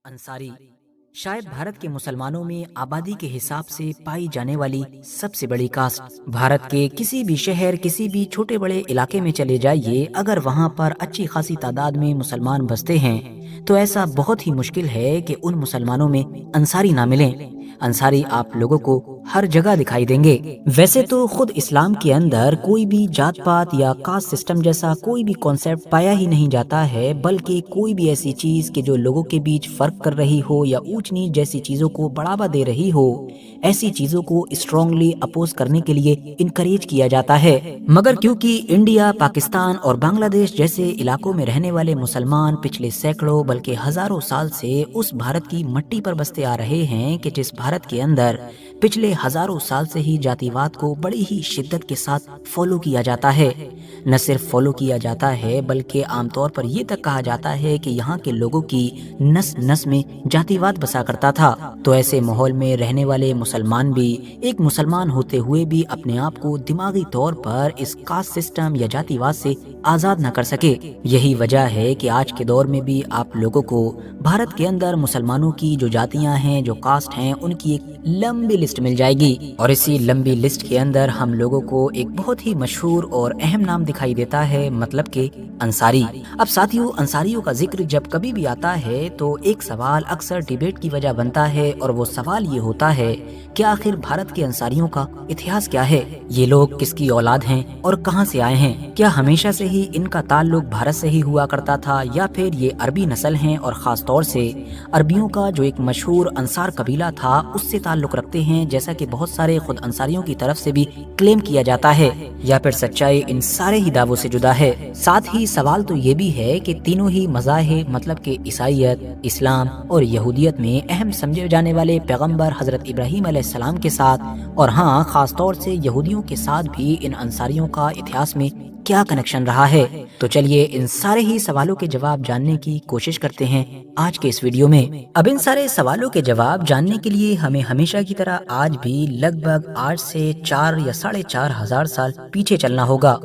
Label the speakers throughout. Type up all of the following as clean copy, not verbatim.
Speaker 1: انصاری شاید بھارت کے مسلمانوں میں آبادی کے حساب سے پائی جانے والی سب سے بڑی کاسٹ۔ بھارت کے کسی بھی شہر، کسی بھی چھوٹے بڑے علاقے میں چلے جائیے، اگر وہاں پر اچھی خاصی تعداد میں مسلمان بستے ہیں تو ایسا بہت ہی مشکل ہے کہ ان مسلمانوں میں انصاری نہ ملیں۔ انصاری آپ لوگوں کو ہر جگہ دکھائی دیں گے۔ ویسے تو خود اسلام کے اندر کوئی بھی جات پات یا کاسٹ سسٹم جیسا کوئی بھی کانسیپٹ پایا ہی نہیں جاتا ہے، بلکہ کوئی بھی ایسی چیز کہ جو لوگوں کے بیچ فرق کر رہی ہو یا اونچ نیچ جیسی چیزوں کو بڑھاوا دے رہی ہو، ایسی چیزوں کو اسٹرانگلی اپوز کرنے کے لیے انکریج کیا جاتا ہے۔ مگر کیونکہ انڈیا، پاکستان اور بنگلہ دیش جیسے علاقوں میں رہنے والے مسلمان پچھلے سینکڑوں بلکہ ہزاروں سال سے اس بھارت کی مٹی پر بستے آ رہے ہیں کہ جس بھارت کے اندر پچھلے ہزاروں سال سے ہی جاتی واد کو بڑی ہی شدت کے ساتھ فالو کیا جاتا ہے۔ نہ صرف فالو کیا جاتا ہے بلکہ عام طور پر یہ تک کہا جاتا ہے کہ یہاں کے لوگوں کی نس نس میں جاتی واد بسا کرتا تھا۔ تو ایسے ماحول میں رہنے والے مسلمان بھی ایک مسلمان ہوتے ہوئے بھی اپنے آپ کو دماغی طور پر اس کاسٹ سسٹم یا جاتی واد سے آزاد نہ کر سکے۔ یہی وجہ ہے کہ آج کے دور میں بھی آپ لوگوں کو بھارت کے اندر مسلمانوں کی جو جاتیاں ہیں، جو کاسٹ ہیں، ان کی ایک لمبی لسٹ مل جائے گی، اور اسی لمبی لسٹ کے اندر ہم لوگوں کو ایک بہت ہی مشہور اور اہم نام دکھائی دیتا ہے، مطلب کہ انصاری۔ اب ساتھیوں، انصاریوں کا ذکر جب کبھی بھی آتا ہے تو ایک سوال اکثر ڈیبیٹ کی وجہ بنتا ہے، اور وہ سوال یہ ہوتا ہے کہ آخر بھارت کے انصاریوں کا اتہاس کیا ہے؟ یہ لوگ کس کی اولاد ہیں اور کہاں سے آئے ہیں؟ کیا ہمیشہ سے ہی ان کا تعلق بھارت سے ہی ہوا کرتا تھا، یا پھر یہ عربی نسل ہیں اور خاص طور سے عربیوں کا جو ایک مشہور انصار قبیلہ تھا اس سے تعلق رکھتے ہیں، جیسا کہ بہت سارے خود انصاریوں کی طرف سے بھی کلیم کیا جاتا ہے، یا پھر سچائی ان سارے ہی دعووں سے جدا ہے؟ ساتھ ہی سوال تو یہ بھی ہے کہ تینوں ہی مذاہب مطلب کہ عیسائیت، اسلام اور یہودیت میں اہم سمجھے جانے والے پیغمبر حضرت ابراہیم علیہ السلام کے ساتھ، اور ہاں خاص طور سے یہودیوں کے ساتھ بھی ان انصاریوں کا اتہاس میں کیا کنیکشن رہا ہے؟ تو چلیے ان سارے ہی سوالوں کے جواب جاننے کی کوشش کرتے ہیں آج کے اس ویڈیو میں۔ اب ان سارے سوالوں کے جواب جاننے کے لیے ہمیں ہمیشہ کی طرح آج بھی لگ بھگ 8 سے 4 یا 4.5 ہزار سال پیچھے چلنا ہوگا،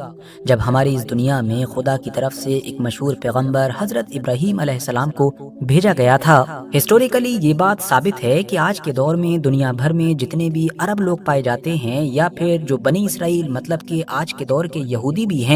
Speaker 1: جب ہماری اس دنیا میں خدا کی طرف سے ایک مشہور پیغمبر حضرت ابراہیم علیہ السلام کو بھیجا گیا تھا۔ ہسٹوریکلی یہ بات ثابت ہے کہ آج کے دور میں دنیا بھر میں جتنے بھی عرب لوگ پائے جاتے ہیں، یا پھر جو بنی اسرائیل مطلب کہ آج کے دور کے یہودی بھی ہیں،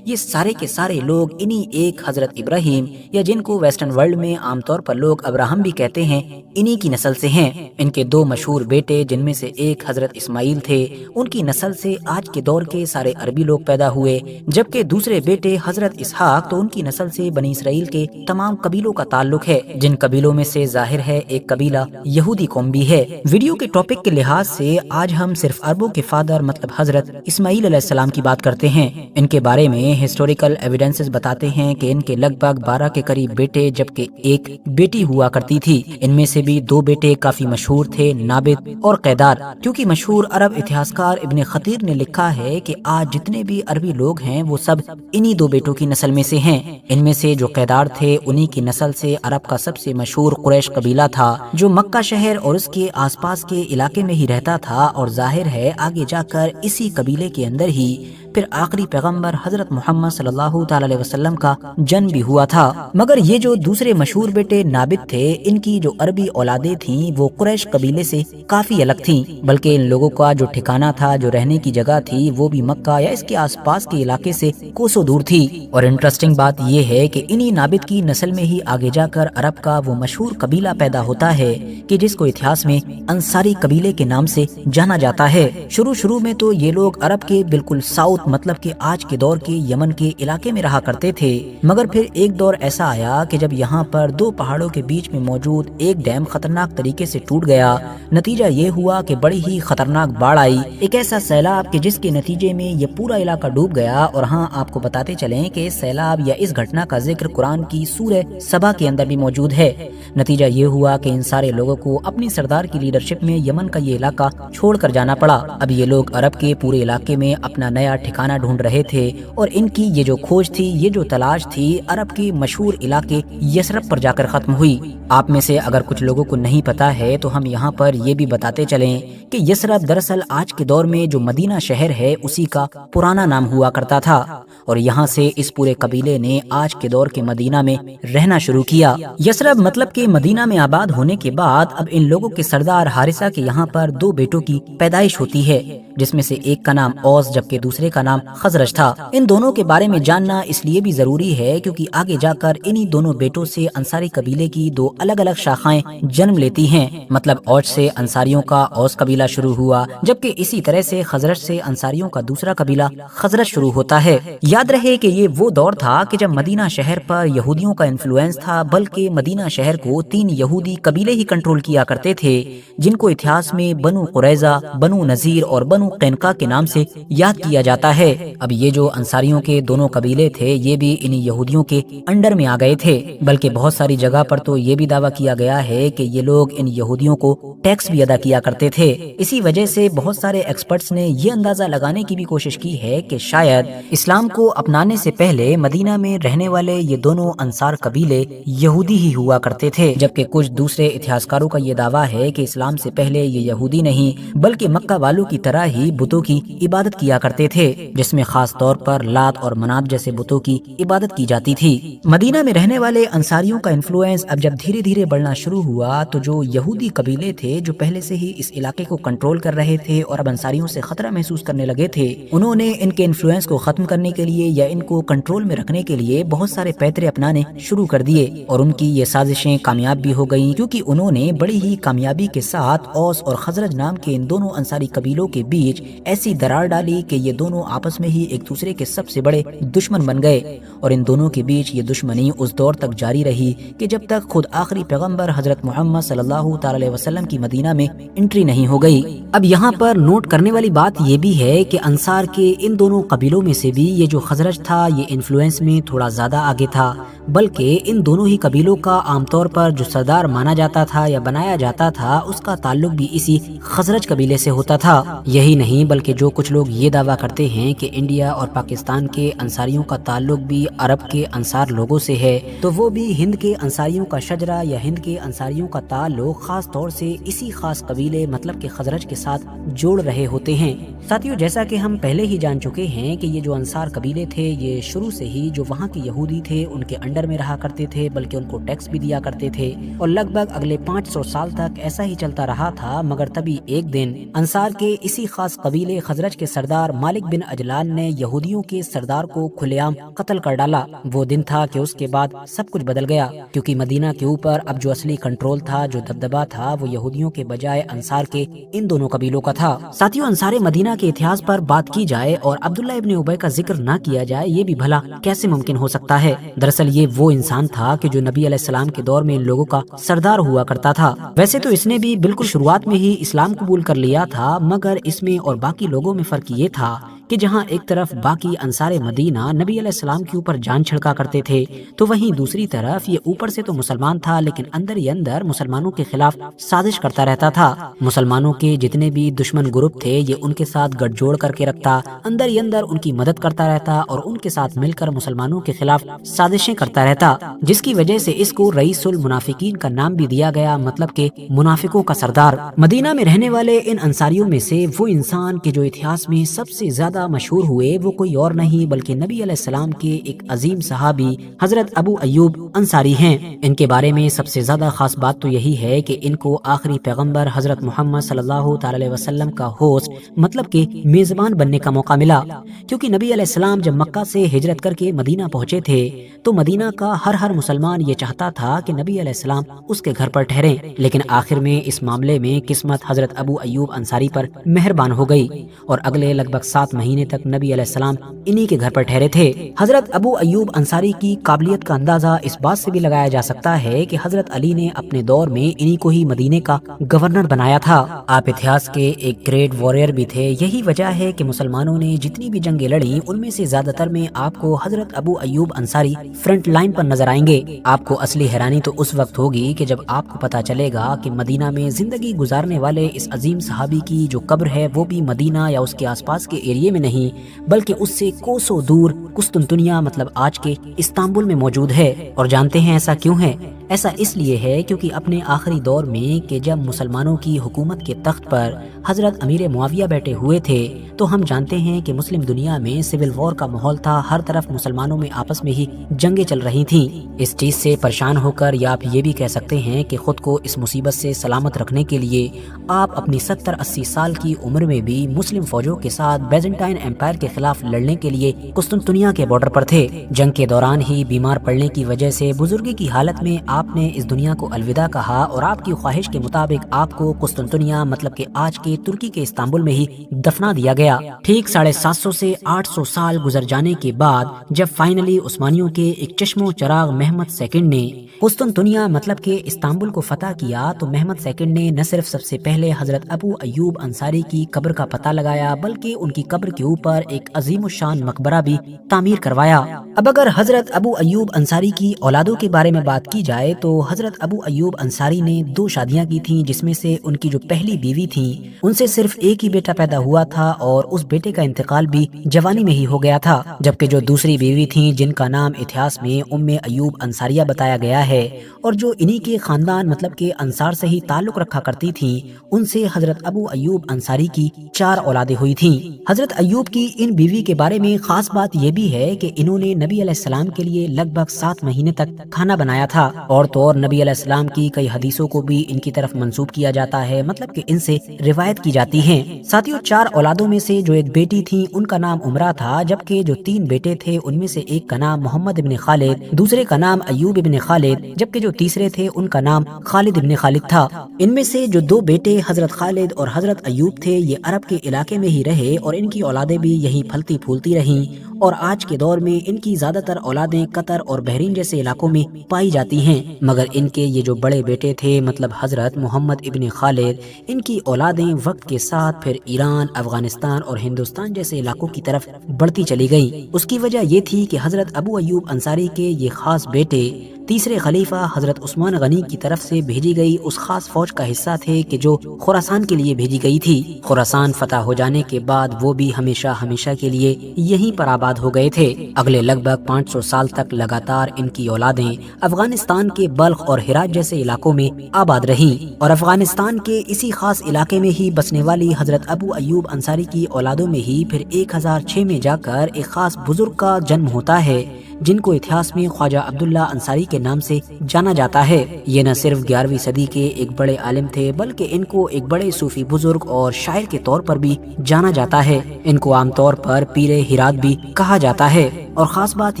Speaker 1: یہ سارے کے سارے لوگ انہی ایک حضرت ابراہیم، یا جن کو ویسٹرن ورلڈ میں عام طور پر لوگ ابراہم بھی کہتے ہیں، انہی کی نسل سے ہیں۔ ان کے 2 مشہور بیٹے جن میں سے ایک حضرت اسماعیل تھے، ان کی نسل سے آج کے دور کے سارے عربی لوگ پیدا ہوئے، جبکہ دوسرے بیٹے حضرت اسحاق، تو ان کی نسل سے بنی اسرائیل کے تمام قبیلوں کا تعلق ہے، جن قبیلوں میں سے ظاہر ہے ایک قبیلہ یہودی قوم بھی ہے۔ ویڈیو کے ٹاپک کے لحاظ سے آج ہم صرف عربوں کے فادر مطلب حضرت اسماعیل علیہ السلام کی بات کرتے ہیں۔ ان کے بارے میں ہسٹوریکل ایویڈنسز بتاتے ہیں کہ ان کے لگ بھگ 12 کے قریب بیٹے جبکہ ایک بیٹی ہوا کرتی تھی۔ ان میں سے بھی 2 بیٹے کافی مشہور تھے، نابد اور قیدار، کیونکہ مشہور عرب اتہاسکار ابن خطیر نے لکھا ہے کہ آج جتنے بھی عربی لوگ ہیں وہ سب انہی 2 بیٹوں کی نسل میں سے ہیں۔ ان میں سے جو قیدار تھے انہی کی نسل سے عرب کا سب سے مشہور قریش قبیلہ تھا، جو مکہ شہر اور اس کے آس پاس کے علاقے میں ہی رہتا تھا، اور ظاہر ہے آگے جا کر اسی قبیلے کے اندر ہی پھر آخری پیغمبر حضرت محمد صلی اللہ تعالی علیہ وسلم کا جنم بھی ہوا تھا۔ مگر یہ جو دوسرے مشہور بیٹے نابد تھے، ان کی جو عربی اولادیں تھیں وہ قریش قبیلے سے کافی الگ تھیں، بلکہ ان لوگوں کا جو ٹھکانہ تھا، جو رہنے کی جگہ تھی، وہ بھی مکہ یا اس کے آس پاس کے علاقے سے کوسوں دور تھی۔ اور انٹرسٹنگ بات یہ ہے کہ انہی نابد کی نسل میں ہی آگے جا کر عرب کا وہ مشہور قبیلہ پیدا ہوتا ہے کہ جس کو اتہاس میں انصاری قبیلے کے نام سے جانا جاتا ہے۔ شروع میں تو یہ لوگ عرب کے بالکل ساؤتھ مطلب کہ آج کے دور کے یمن کے علاقے میں رہا کرتے تھے، مگر پھر ایک دور ایسا آیا کہ جب یہاں پر 2 پہاڑوں کے بیچ میں موجود ایک ڈیم خطرناک طریقے سے ٹوٹ گیا۔ نتیجہ یہ ہوا کہ بڑی ہی خطرناک باڑھ آئی، ایک ایسا سیلاب کہ جس کے نتیجے میں یہ پورا علاقہ ڈوب گیا۔ اور ہاں، آپ کو بتاتے چلیں کہ اس سیلاب یا اس گھٹنا کا ذکر قرآن کی سورہ سبا کے اندر بھی موجود ہے۔ نتیجہ یہ ہوا کہ ان سارے لوگوں کو اپنی سردار کی لیڈرشپ میں یمن کا یہ علاقہ چھوڑ کر جانا پڑا۔ اب یہ لوگ عرب کے پورے علاقے میں اپنا نیا ٹھکانہ ڈھونڈ رہے تھے، اور ان کی یہ جو کھوج تھی، یہ جو تلاش تھی، عرب کے مشہور علاقے یثرب پر جا کر ختم ہوئی۔ آپ میں سے اگر کچھ لوگوں کو نہیں پتا ہے تو ہم یہاں پر یہ بھی بتاتے چلیں کہ یثرب دراصل آج کے دور میں جو مدینہ شہر ہے اسی کا پرانا نام ہوا کرتا تھا، اور یہاں سے اس پورے قبیلے نے آج کے دور کے مدینہ میں رہنا شروع کیا۔ یثرب مطلب کہ مدینہ میں آباد ہونے کے بعد اب ان لوگوں کے سردار حارثہ کے یہاں پر 2 بیٹوں کی پیدائش ہوتی ہے، جس میں سے ایک کا نام اوس جبکہ دوسرے کا نام خزرج تھا۔ ان دونوں کے بارے میں جاننا اس لیے بھی ضروری ہے کیونکہ آگے جا کر انہی دونوں بیٹوں سے انصاری قبیلے کی 2 الگ الگ شاخائیں جنم لیتی ہیں۔ مطلب اوس سے انصاریوں کا اوس قبیلہ شروع ہوا، جبکہ اسی طرح سے خزرج سے انصاریوں کا دوسرا قبیلہ خزرج شروع ہوتا ہے۔ یاد رہے کہ یہ وہ دور تھا کہ جب مدینہ شہر پر یہودیوں کا انفلوئنس تھا، بلکہ مدینہ شہر کو 3 یہودی قبیلے ہی کنٹرول کیا کرتے تھے، جن کو اتہاس میں بنو قریظہ، بنو نذیر اور بنو قینقاع کے نام سے یاد کیا جاتا ہے۔ اب یہ جو انصاریوں کے دونوں قبیلے تھے یہ بھی انہی یہودیوں کے انڈر میں آ گئے تھے، بلکہ بہت ساری جگہ پر تو یہ بھی دعویٰ کیا گیا ہے کہ یہ لوگ ان یہودیوں کو ٹیکس بھی ادا کیا کرتے تھے۔ اسی وجہ سے بہت سارے ایکسپرٹس نے یہ اندازہ لگانے کی بھی کوشش کی ہے کہ شاید اسلام کو اپنانے سے پہلے مدینہ میں رہنے والے یہ دونوں انصار قبیلے یہودی ہی ہوا کرتے تھے، جبکہ کچھ دوسرے اتہاسکاروں کا یہ دعویٰ ہے کہ اسلام سے پہلے یہ یہودی نہیں بلکہ مکہ والوں کی طرح ہی بتوں کی عبادت کیا کرتے تھے، جس میں خاص طور پر لات اور منات جیسے بتوں کی عبادت کی جاتی تھی۔ مدینہ میں رہنے والے انصاریوں کا انفلوئنس اب جب دھیرے دھیرے بڑھنا شروع ہوا تو جو یہودی قبیلے تھے جو پہلے سے ہی اس علاقے کو کنٹرول کر رہے تھے اور اب انصاریوں سے خطرہ محسوس کرنے لگے تھے، انہوں نے ان کے انفلوئنس کو ختم کرنے کے لیے یا ان کو کنٹرول میں رکھنے کے لیے بہت سارے پیترے اپنانے شروع کر دیے، اور ان کی یہ سازشیں کامیاب بھی ہو گئیں کیونکہ انہوں نے بڑی ہی کامیابی کے ساتھ اوس اور خزرج نام کے ان دونوں انصاری قبیلوں کے بیچ ایسی درار ڈالی کہ یہ دونوں آپس میں ہی ایک دوسرے کے سب سے بڑے دشمن بن گئے، اور ان دونوں کے بیچ یہ دشمنی اس دور تک جاری رہی کہ جب تک خود آخری پیغمبر حضرت محمد صلی اللہ تعالی علیہ وسلم کی مدینہ میں انٹری نہیں ہو گئی۔ اب یہاں پر نوٹ کرنے والی بات یہ بھی ہے کہ انصار کے ان دونوں قبیلوں میں سے بھی یہ جو خزرج تھا یہ انفلوئنس میں تھوڑا زیادہ آگے تھا، بلکہ ان دونوں ہی قبیلوں کا عام طور پر جو سردار مانا جاتا تھا یا بنایا جاتا تھا اس کا تعلق بھی اسی خزرج قبیلے سے ہوتا تھا۔ یہی نہیں بلکہ جو کچھ لوگ یہ دعویٰ کرتے ہیں کہ انڈیا اور پاکستان کے انصاریوں کا تعلق بھی عرب کے انصار لوگوں سے ہے، تو وہ بھی ہند کے انصاریوں کا شجرہ یا ہند کے انصاریوں کا تعلق خاص طور سے اسی خاص قبیلے مطلب کہ خزرج کے ساتھ جوڑ رہے ہوتے ہیں۔ ساتھیوں، جیسا کہ ہم پہلے ہی جان چکے ہیں کہ یہ جو انصار قبیلے تھے یہ شروع سے ہی جو وہاں کے یہودی تھے ان کے انڈر میں رہا کرتے تھے، بلکہ ان کو ٹیکس بھی دیا کرتے تھے، اور لگ بھگ اگلے 500 سال تک ایسا ہی چلتا رہا تھا، مگر تبھی ایک دن انصار کے اسی خاص قبیلے خزرج کے سردار مالک بن عجلان نے یہودیوں کے سردار کو کھلے عام قتل کر ڈالا۔ وہ دن تھا کہ اس کے بعد سب کچھ بدل گیا، کیونکہ مدینہ کے اوپر اب جو اصلی کنٹرول تھا، جو دبدبہ تھا، وہ یہودیوں کے بجائے انصار کے ان دونوں قبیلوں کا تھا۔ ساتھیوں، انصار مدینہ کے اتہاس پر بات کی جائے اور عبداللہ ابن ابی کا ذکر نہ کیا جائے یہ بھی بھلا کیسے ممکن ہو سکتا ہے؟ دراصل یہ وہ انسان تھا کہ جو نبی علیہ السلام کے دور میں ان لوگوں کا سردار ہوا کرتا تھا۔ ویسے تو اس نے بھی بالکل شروعات میں ہی اسلام قبول کر لیا تھا، مگر اس میں اور باقی لوگوں میں فرق یہ تھا کہ جہاں ایک طرف باقی انصار مدینہ نبی علیہ السلام کے اوپر جان چھڑکا کرتے تھے، تو وہیں دوسری طرف یہ اوپر سے تو مسلمان تھا لیکن اندر ہی اندر مسلمانوں کے خلاف سازش کرتا رہتا تھا۔ مسلمانوں کے جتنے بھی دشمن گروپ تھے یہ ان کے ساتھ گٹھ جوڑ کر کے رکھتا، اندر ہی اندر ان کی مدد کرتا رہتا اور ان کے ساتھ مل کر مسلمانوں کے خلاف سازشیں کرتا رہتا، جس کی وجہ سے اس کو رئیس المنافقین کا نام بھی دیا گیا، مطلب کہ منافقوں کا سردار۔ مدینہ میں رہنے والے ان انصاریوں میں سے وہ انسان کے جو اتہاس میں سب سے زیادہ مشہور ہوئے وہ کوئی اور نہیں بلکہ نبی علیہ السلام کے ایک عظیم صحابی حضرت ابو ایوب انصاری ہیں۔ ان کے بارے میں سب سے زیادہ خاص بات تو یہی ہے کہ ان کو آخری پیغمبر حضرت محمد صلی اللہ تعالی علیہ وسلم کا ہوسٹ مطلب کہ میزبان بننے کا موقع ملا، کیونکہ نبی علیہ السلام جب مکہ سے ہجرت کر کے مدینہ پہنچے تھے تو مدینہ کا ہر مسلمان یہ چاہتا تھا کہ نبی علیہ السلام اس کے گھر پر ٹھہریں، لیکن آخر میں اس معاملے میں قسمت حضرت ابو ایوب انصاری پر مہربان ہو گئی اور اگلے لگ بھگ 7 مہینے تک نبی علیہ السلام انہی کے گھر پر ٹھہرے تھے۔ حضرت ابو ایوب انصاری کی قابلیت کا اندازہ اس بات سے بھی لگایا جا سکتا ہے کہ حضرت علی نے اپنے دور میں انہی کو ہی مدینے کا گورنر بنایا تھا۔ آپ اتہاس کے ایک گریٹ واریر بھی تھے، یہی وجہ ہے کہ مسلمانوں نے جتنی بھی جنگیں لڑیں ان میں سے زیادہ تر میں آپ کو حضرت ابو ایوب انصاری فرنٹ لائن پر نظر آئیں گے۔ آپ کو اصلی حیرانی تو اس وقت ہوگی کہ جب آپ کو پتا چلے گا کہ مدینہ میں زندگی گزارنے والے اس عظیم صحابی کی جو قبر ہے وہ بھی مدینہ یا اس کے آس پاس کے ایریے میں میں نہیں بلکہ اس سے کوسوں دور قسطنطنیہ مطلب آج کے استنبول میں موجود ہے۔ اور جانتے ہیں ایسا کیوں ہے؟ ایسا اس لیے ہے کیونکہ اپنے آخری دور میں کہ جب مسلمانوں کی حکومت کے تخت پر حضرت امیر معاویہ بیٹھے ہوئے تھے تو ہم جانتے ہیں کہ مسلم دنیا میں سول وار کا ماحول تھا، ہر طرف مسلمانوں میں آپس میں ہی جنگیں چل رہی تھیں۔ اس چیز سے پریشان ہو کر یا آپ یہ بھی کہہ سکتے ہیں کہ خود کو اس مصیبت سے سلامت رکھنے کے لیے آپ اپنی 70-80 سال کی عمر میں بھی مسلم فوجوں کے ساتھ بیزنٹائن امپائر کے خلاف لڑنے کے لیے قسطنطنیہ کے بارڈر پر تھے۔ جنگ کے دوران ہی بیمار پڑنے کی وجہ سے بزرگی کی حالت میں آپ نے اس دنیا کو الوداع کہا اور آپ کی خواہش کے مطابق آپ کو قسطنطنیہ مطلب کہ آج کے ترکی کے استنبول میں ہی دفنا دیا گیا۔ ٹھیک 750 سے 800 سال گزر جانے کے بعد جب فائنلی عثمانیوں کے ایک چشم و چراغ محمد سیکنڈ نے قسطنطنیہ مطلب کہ استنبول کو فتح کیا تو محمد سیکنڈ نے نہ صرف سب سے پہلے حضرت ابو ایوب انصاری کی قبر کا پتہ لگایا بلکہ ان کی قبر کے اوپر ایک عظیم الشان مقبرہ بھی تعمیر کروایا۔ اب اگر حضرت ابو ایوب انصاری کی اولادوں کے بارے میں بات کی جائے تو حضرت ابو ایوب انصاری نے 2 شادیاں کی تھیں، جس میں سے ان کی جو پہلی بیوی تھی ان سے صرف ایک ہی بیٹا پیدا ہوا تھا اور اس بیٹے کا انتقال بھی جوانی میں ہی ہو گیا تھا، جبکہ جو دوسری بیوی تھیں جن کا نام اتہاس میں ام ایوب انصاریہ بتایا گیا ہے اور جو انہی کے خاندان مطلب کہ انصار سے ہی تعلق رکھا کرتی تھیں، ان سے حضرت ابو ایوب انصاری کی 4 اولادیں ہوئی تھیں۔ حضرت ایوب کی ان بیوی کے بارے میں خاص بات یہ بھی ہے کہ انہوں نے نبی علیہ السلام کے لیے لگ بھگ 7 مہینے تک کھانا بنایا تھا، اور تو اور نبی علیہ السلام کی کئی حدیثوں کو بھی ان کی طرف منسوب کیا جاتا ہے، مطلب کہ ان سے روایت کی جاتی ہیں۔ ساتھیوں 4 اولادوں میں سے جو ایک بیٹی تھی ان کا نام عمرہ تھا، جبکہ جو 3 بیٹے تھے ان میں سے ایک کا نام محمد ابن خالد، دوسرے کا نام ایوب ابن خالد، جبکہ جو تیسرے تھے ان کا نام خالد ابن خالد تھا۔ ان میں سے جو 2 بیٹے حضرت خالد اور حضرت ایوب تھے یہ عرب کے علاقے میں ہی رہے اور ان کی اولادیں بھی یہیں پھلتی پھولتی رہیں، اور آج کے دور میں ان کی زیادہ تر اولادیں قطر اور بحرین جیسے علاقوں میں پائی جاتی ہیں، مگر ان کے یہ جو بڑے بیٹے تھے مطلب حضرت محمد ابن خالد، ان کی اولادیں وقت کے ساتھ پھر ایران، افغانستان اور ہندوستان جیسے علاقوں کی طرف بڑھتی چلی گئیں۔ اس کی وجہ یہ تھی کہ حضرت ابو ایوب انصاری کے یہ خاص بیٹے تیسرے خلیفہ حضرت عثمان غنی کی طرف سے بھیجی گئی اس خاص فوج کا حصہ تھے کہ جو خراسان کے لیے بھیجی گئی تھی۔ خراسان فتح ہو جانے کے بعد وہ بھی ہمیشہ ہمیشہ کے لیے یہیں پر آباد ہو گئے تھے۔ اگلے لگ بھگ 500 سال تک لگاتار ان کی اولادیں افغانستان کے بلخ اور ہرات جیسے علاقوں میں آباد رہیں، اور افغانستان کے اسی خاص علاقے میں ہی بسنے والی حضرت ابو ایوب انصاری کی اولادوں میں ہی پھر 1006 میں جا کر ایک خاص بزرگ کا جنم ہوتا ہے جن کو اتہاس میں خواجہ عبداللہ انصاری کے نام سے جانا جاتا ہے۔ یہ نہ صرف 11ویں صدی کے ایک بڑے عالم تھے بلکہ ان کو ایک بڑے صوفی بزرگ اور شاعر کے طور پر بھی جانا جاتا ہے۔ ان کو عام طور پر پیر ہرات بھی کہا جاتا ہے، اور خاص بات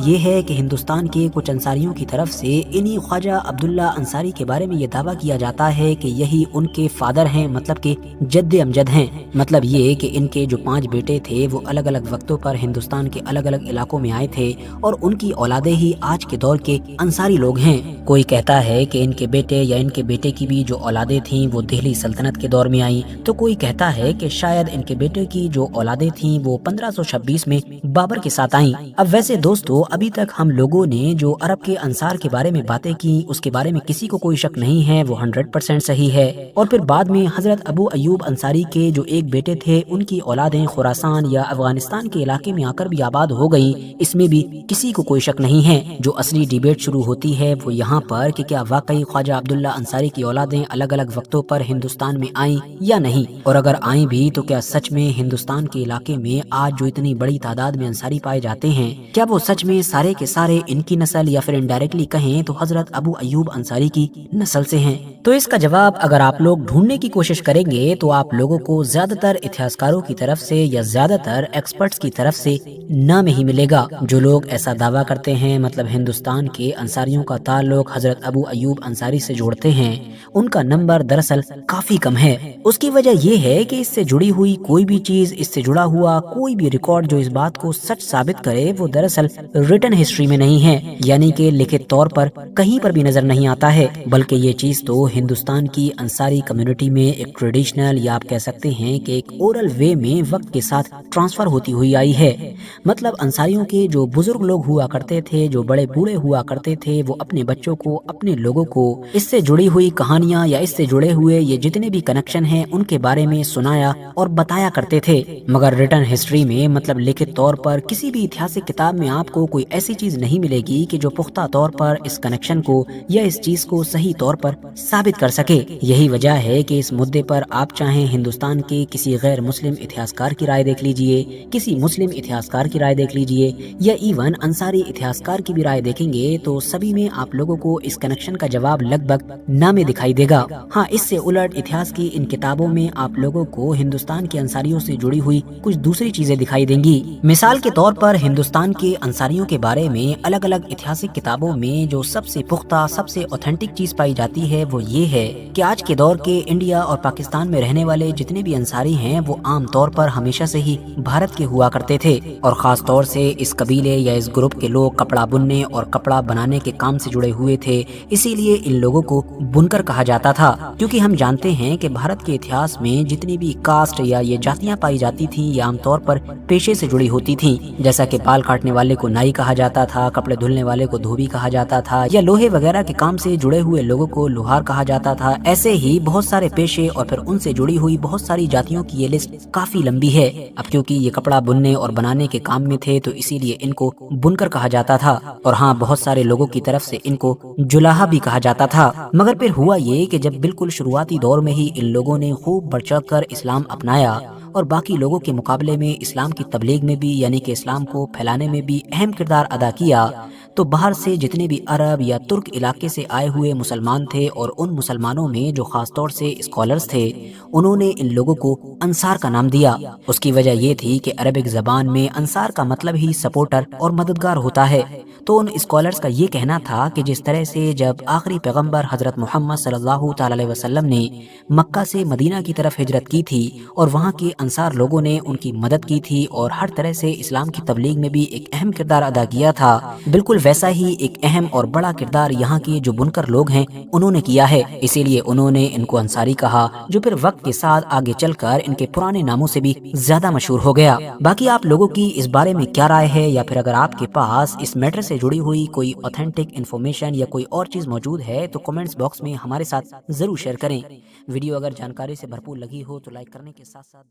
Speaker 1: یہ ہے کہ ہندوستان کے کچھ انصاریوں کی طرف سے انہی خواجہ عبداللہ انصاری کے بارے میں یہ دعویٰ کیا جاتا ہے کہ یہی ان کے فادر ہیں، مطلب کہ جد امجد ہیں۔ مطلب یہ کہ ان کے جو 5 بیٹے تھے وہ الگ الگ وقتوں پر ہندوستان کے الگ الگ علاقوں میں آئے تھے اور ان کی اولادیں ہی آج کے دور کے انصاری لوگ ہیں۔ کوئی کہتا ہے کہ ان کے بیٹے یا ان کے بیٹے کی بھی جو اولادیں تھیں وہ دہلی سلطنت کے دور میں آئیں، تو کوئی کہتا ہے کہ شاید ان کے بیٹے کی جو اولادیں تھیں وہ 1526 میں بابر کے ساتھ آئیں۔ اب ویسے دوستو ابھی تک ہم لوگوں نے جو عرب کے انصار کے بارے میں باتیں کی اس کے بارے میں کسی کو کوئی شک نہیں ہے، وہ 100% صحیح ہے، اور پھر بعد میں حضرت ابو ایوب انصاری کے جو ایک بیٹے تھے ان کی اولادیں خراسان یا افغانستان کے علاقے میں آ کر بھی آباد ہو گئیں، اس میں بھی کسی کو کوئی شک نہیں ہے۔ جو اصلی ڈیبیٹ شروع ہوتی ہے وہ یہاں پر کہ کیا واقعی خواجہ عبداللہ انصاری کی اولادیں الگ الگ وقتوں پر ہندوستان میں آئیں یا نہیں، اور اگر آئیں بھی تو کیا سچ میں ہندوستان کے علاقے میں آج جو اتنی بڑی تعداد میں انصاری پائے جاتے ہیں کیا وہ سچ میں سارے کے سارے ان کی نسل یا پھر انڈائریکٹلی کہیں تو حضرت ابو ایوب انصاری کی نسل سے ہیں؟ تو اس کا جواب اگر آپ لوگ ڈھونڈنے کی کوشش کریں گے تو آپ لوگوں کو زیادہ تر اتہاسکاروں کی طرف سے یا زیادہ تر ایکسپرٹس کی طرف سے نام ہی ملے گا۔ جو لوگ ایسا دعویٰ کرتے ہیں مطلب ہندوستان کے انصاریوں کا تعلق حضرت ابو ایوب انصاری سے جوڑتے ہیں، ان کا نمبر دراصل کافی کم ہے۔ اس کی وجہ یہ ہے کہ اس سے جڑی ہوئی کوئی بھی چیز، اس سے جڑا ہوا کوئی بھی ریکارڈ جو اس بات کو سچ ثابت کرے وہ دراصل ریٹن ہسٹری میں نہیں ہے، یعنی کہ لکھت طور پر کہیں پر بھی نظر نہیں آتا ہے، بلکہ یہ چیز تو ہندوستان کی انصاری کمیونٹی میں ایک ٹریڈیشنل یا آپ کہہ سکتے ہیں کہ ایک اورل وے میں وقت کے ساتھ ٹرانسفر ہوتی ہوئی آئی ہے۔ مطلب انصاریوں کے جو بزرگ لوگ ہوا کرتے تھے، جو بڑے بوڑھے ہوا کرتے تھے، وہ اپنے بچوں کو، اپنے لوگوں کو اس سے جڑی ہوئی کہانیاں یا اس سے جڑے ہوئے یہ جتنے بھی کنیکشن ہیں ان کے بارے میں سنایا اور بتایا کرتے تھے۔ مگر ریٹن ہسٹری میں مطلب لکھت طور پر کسی بھی اتہاسک کتاب میں آپ کو کوئی ایسی چیز نہیں ملے گی کہ جو پختہ طور پر اس کنیکشن کو یا اس چیز کو صحیح طور پر ثابت کر سکے۔ یہی وجہ ہے کہ اس مدے پر آپ چاہیں ہندوستان کے کسی غیر مسلم اتہاسکار کی رائے دیکھ لیجئے، کسی مسلم اتہاسکار کی رائے دیکھ لیجئے، یا ایون انصاری اتہاسکار کی بھی رائے دیکھیں گے تو سبھی میں آپ لوگوں کو اس کنیکشن کا جواب لگ بھگ نہ میں دکھائی دے گا۔ ہاں، اس سے الٹ اتہاس کی ان کتابوں میں آپ لوگوں کو ہندوستان کے انصاریوں سے جڑی ہوئی کچھ دوسری چیزیں دکھائی دیں گی۔ مثال کے طور پر ہندوستان کے انصاریوں کے بارے میں الگ الگ اتہاسک کتابوں میں جو سب سے پختہ، سب سے اوتھینٹک چیز پائی جاتی ہے وہ یہ ہے کہ آج کے دور کے انڈیا اور پاکستان میں رہنے والے جتنے بھی انصاری ہیں وہ عام طور پر ہمیشہ سے ہی بھارت کے ہوا کرتے تھے، اور خاص طور سے اس قبیلے یا اس گروپ کے لوگ کپڑا بننے اور کپڑا بنانے کے کام سے جڑے ہوئے تھے۔ اسی لیے ان لوگوں کو بنکر کہا جاتا تھا، کیونکہ ہم جانتے ہیں کہ بھارت کے اتہاس میں جتنی بھی کاسٹ یا یہ جاتیاں پائی جاتی تھیں یہ عام طور پر پیشے سے جڑی ہوتی تھیں، جیسا کہ بال کاٹنے والے کو نائی کہا جاتا تھا، کپڑے دھلنے والے کو دھوبی کہا جاتا تھا، یا لوہے وغیرہ کے کام سے جڑے ہوئے لوگوں کو لوہار کہا جاتا تھا۔ ایسے ہی بہت سارے پیشے اور پھر ان سے جڑی ہوئی بہت ساری جاتیوں کی یہ لسٹ کافی لمبی ہے۔ اب کیونکہ یہ کپڑا بننے اور بنانے کے کام میں تھے تو اسی لیے ان کو بنکر کہا جاتا تھا، اور ہاں بہت سارے لوگوں کی طرف سے ان کو جلاہا بھی کہا جاتا تھا۔ مگر پھر ہوا یہ کہ جب بالکل شروعاتی دور میں ہی ان لوگوں نے خوب بڑھ چڑھ کر اسلام اپنایا اور باقی لوگوں کے مقابلے میں اسلام کی تبلیغ میں بھی یعنی کہ اسلام کو پھیلانے میں بھی اہم کردار ادا کیا، تو باہر سے جتنے بھی عرب یا ترک علاقے سے آئے ہوئے مسلمان تھے اور ان مسلمانوں میں جو خاص طور سے اسکالرز تھے انہوں نے ان لوگوں کو انصار کا نام دیا۔ اس کی وجہ یہ تھی کہ عربک زبان میں انصار کا مطلب ہی سپورٹر اور مددگار ہوتا ہے۔ تو ان اسکالرز کا یہ کہنا تھا کہ جس طرح سے جب آخری پیغمبر حضرت محمد صلی اللہ تعالی علیہ وسلم نے مکہ سے مدینہ کی طرف ہجرت کی تھی اور وہاں کے انصار لوگوں نے ان کی مدد کی تھی اور ہر طرح سے اسلام کی تبلیغ میں بھی ایک اہم کردار ادا کیا تھا، بالکل ویسا ہی ایک اہم اور بڑا کردار یہاں کے جو بنکر لوگ ہیں انہوں نے کیا ہے۔ اسی لیے انہوں نے ان کو انصاری کہا، جو پھر وقت کے ساتھ آگے چل کر ان کے پرانے ناموں سے بھی زیادہ مشہور ہو گیا۔ باقی آپ لوگوں کی اس بارے میں کیا رائے ہے، یا پھر اگر آپ کے پاس اس میٹر سے جڑی ہوئی کوئی اوتھینٹک انفارمیشن یا کوئی اور چیز موجود ہے تو کمنٹس باکس میں ہمارے ساتھ ضرور شیئر کریں۔ ویڈیو اگر جانکاری سے بھرپور لگی ہو تو لائک کرنے کے ساتھ ساتھ